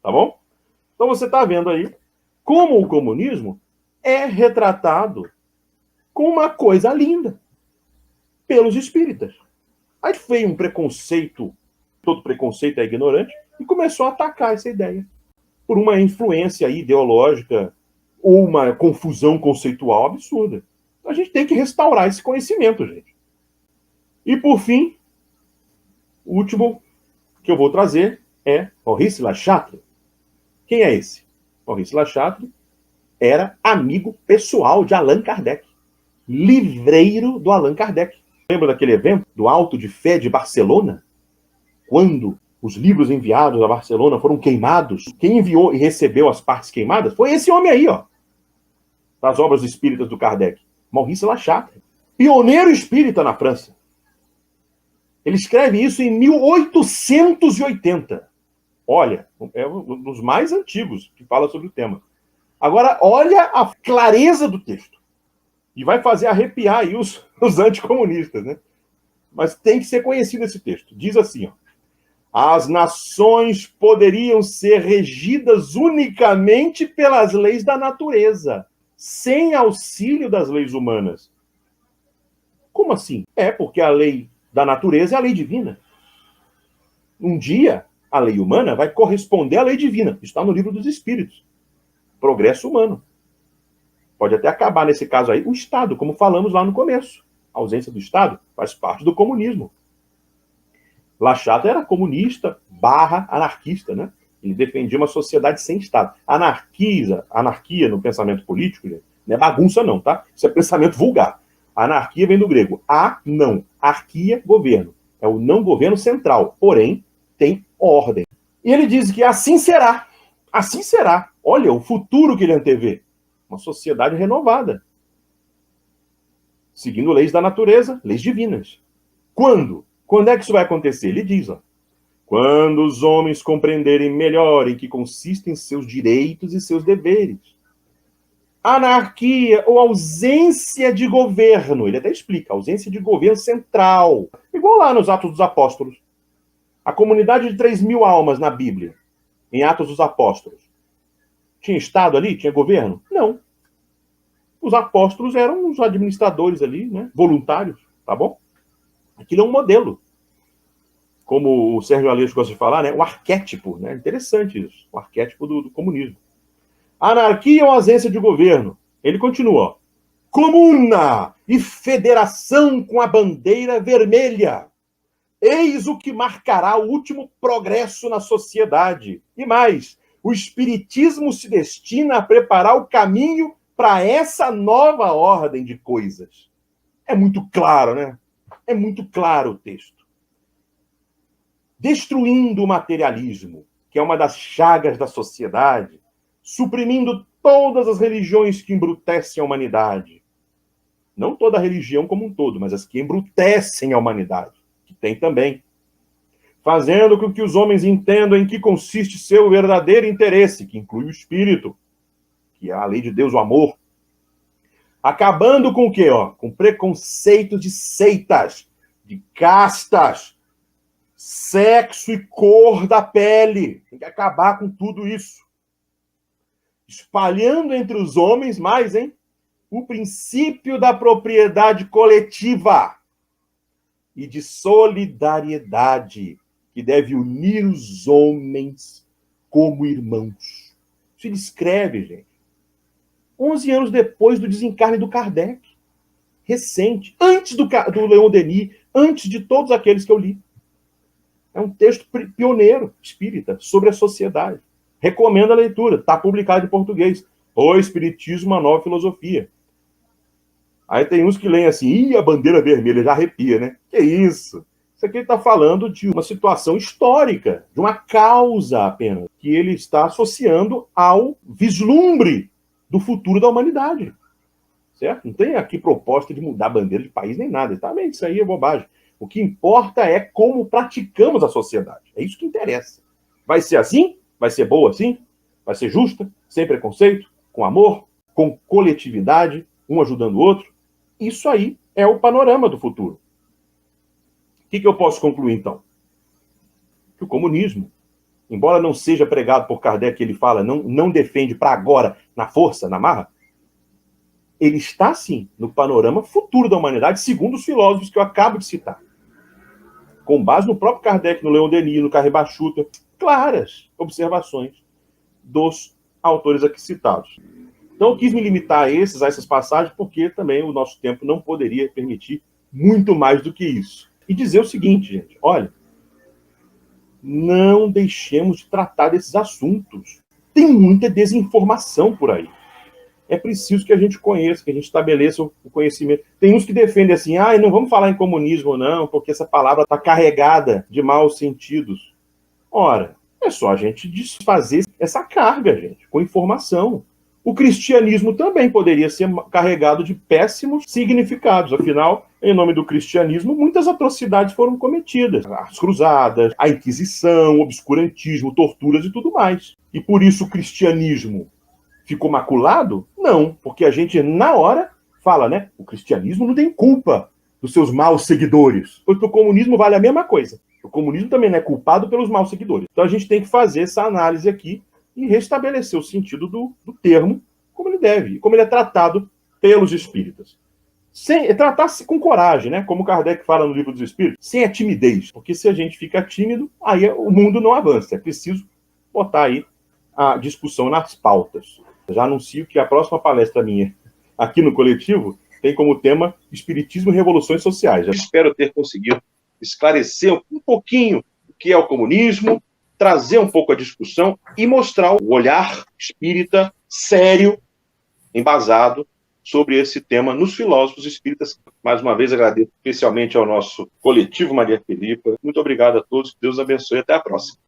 Tá bom? Então você está vendo aí como o comunismo é retratado com uma coisa linda pelos espíritas. Aí veio um preconceito, todo preconceito é ignorante, e começou a atacar essa ideia por uma influência ideológica ou uma confusão conceitual absurda. A gente tem que restaurar esse conhecimento, gente. E, por fim, o último que eu vou trazer é Maurice Lachatre. Quem é esse? Maurice Lachatre era amigo pessoal de Allan Kardec. Livreiro do Allan Kardec. Lembra daquele evento do Auto de Fé de Barcelona? Quando os livros enviados a Barcelona foram queimados, quem enviou e recebeu as partes queimadas foi esse homem aí, ó, das obras espíritas do Kardec. Maurice Lachatre, pioneiro espírita na França. Ele escreve isso em 1880. Olha, é um dos mais antigos que fala sobre o tema. Agora, olha a clareza do texto. E vai fazer arrepiar aí os anticomunistas, né? Mas tem que ser conhecido esse texto. Diz assim, ó. As nações poderiam ser regidas unicamente pelas leis da natureza, sem auxílio das leis humanas. Como assim? Porque a lei da natureza é a lei divina. Um dia, a lei humana vai corresponder à lei divina. Está no livro dos Espíritos. Progresso humano. Pode até acabar, nesse caso aí, o Estado, como falamos lá no começo. A ausência do Estado faz parte do comunismo. Lachatre era comunista / anarquista, né? Ele defendia uma sociedade sem Estado. Anarquia no pensamento político, gente, não é bagunça não, tá? Isso é pensamento vulgar. Anarquia vem do grego. Não. Arquia, governo. É o não governo central. Porém, tem ordem. E ele diz que assim será. Assim será. Olha, o futuro que ele antevê. Uma sociedade renovada. Seguindo leis da natureza, leis divinas. Quando? Quando é que isso vai acontecer? Ele diz, ó. Quando os homens compreenderem melhor em que consistem seus direitos e seus deveres. Anarquia ou ausência de governo. Ele até explica, ausência de governo central. Igual lá nos Atos dos Apóstolos. A comunidade de 3.000 almas na Bíblia, em Atos dos Apóstolos. Tinha Estado ali? Tinha governo? Não. Os apóstolos eram os administradores ali, né? Voluntários, tá bom? Aquilo é um modelo. Como o Sérgio Aleixo gosta de falar, né? O arquétipo, né? Interessante isso. O arquétipo do comunismo. Anarquia ou ausência de governo. Ele continua. Comuna e federação com a bandeira vermelha. Eis o que marcará o último progresso na sociedade. E mais, o espiritismo se destina a preparar o caminho para essa nova ordem de coisas. É muito claro, né? É muito claro o texto. Destruindo o materialismo, que é uma das chagas da sociedade, suprimindo todas as religiões que embrutecem a humanidade. Não toda religião como um todo, mas as que embrutecem a humanidade, que tem também. Fazendo com que os homens entendam em que consiste seu verdadeiro interesse, que inclui o espírito, que é a lei de Deus, o amor. Acabando com o quê? Com preconceito de seitas, de castas, sexo e cor da pele. Tem que acabar com tudo isso. Espalhando entre os homens mais, o princípio da propriedade coletiva e de solidariedade, que deve unir os homens como irmãos. Isso ele escreve, gente, 11 anos depois do desencarne do Kardec. Recente, antes do Leon Denis, antes de todos aqueles que eu li. É um texto pioneiro, espírita, sobre a sociedade. Recomendo a leitura, está publicado em português. O Espiritismo, uma nova filosofia. Aí tem uns que leem assim, a bandeira vermelha, já arrepia, né? Que isso? Isso aqui ele está falando de uma situação histórica, de uma causa apenas, que ele está associando ao vislumbre do futuro da humanidade. Certo? Não tem aqui proposta de mudar a bandeira de país nem nada. Tá bem, isso aí é bobagem. O que importa é como praticamos a sociedade. É isso que interessa. Vai ser assim? Vai ser boa assim? Vai ser justa? Sem preconceito? Com amor? Com coletividade? Um ajudando o outro? Isso aí é o panorama do futuro. O que eu posso concluir, então? Que o comunismo, embora não seja pregado por Kardec, ele fala, não defende para agora, na força, na marra, ele está, sim, no panorama futuro da humanidade, segundo os filósofos que eu acabo de citar. Com base no próprio Kardec, no Leon Denis, no Carré Bachuta, claras observações dos autores aqui citados. Então, eu quis me limitar a essas passagens, porque também o nosso tempo não poderia permitir muito mais do que isso. E dizer o seguinte, gente, olha, não deixemos de tratar desses assuntos. Tem muita desinformação por aí. É preciso que a gente conheça, que a gente estabeleça o conhecimento. Tem uns que defendem assim, não vamos falar em comunismo não, porque essa palavra está carregada de maus sentidos. Ora, é só a gente desfazer essa carga, gente, com informação. O cristianismo também poderia ser carregado de péssimos significados. Afinal, em nome do cristianismo, muitas atrocidades foram cometidas. As cruzadas, a Inquisição, o obscurantismo, torturas e tudo mais. E por isso o cristianismo ficou maculado? Não, porque a gente, na hora, fala, né? O cristianismo não tem culpa dos seus maus seguidores. Pois o comunismo vale a mesma coisa. O comunismo também não é culpado pelos maus seguidores. Então a gente tem que fazer essa análise aqui e restabelecer o sentido do termo como ele deve, como ele é tratado pelos espíritas. Tratar-se com coragem, né? Como Kardec fala no Livro dos Espíritos, sem a timidez. Porque se a gente fica tímido, aí o mundo não avança. É preciso botar aí a discussão nas pautas. Já anuncio que a próxima palestra minha aqui no Coletivo tem como tema Espiritismo e Revoluções Sociais. Eu espero ter conseguido esclarecer um pouquinho o que é o comunismo, trazer um pouco a discussão e mostrar o olhar espírita sério, embasado sobre esse tema nos filósofos espíritas. Mais uma vez agradeço especialmente ao nosso Coletivo Maria Filipa. Muito obrigado a todos, que Deus abençoe e até a próxima.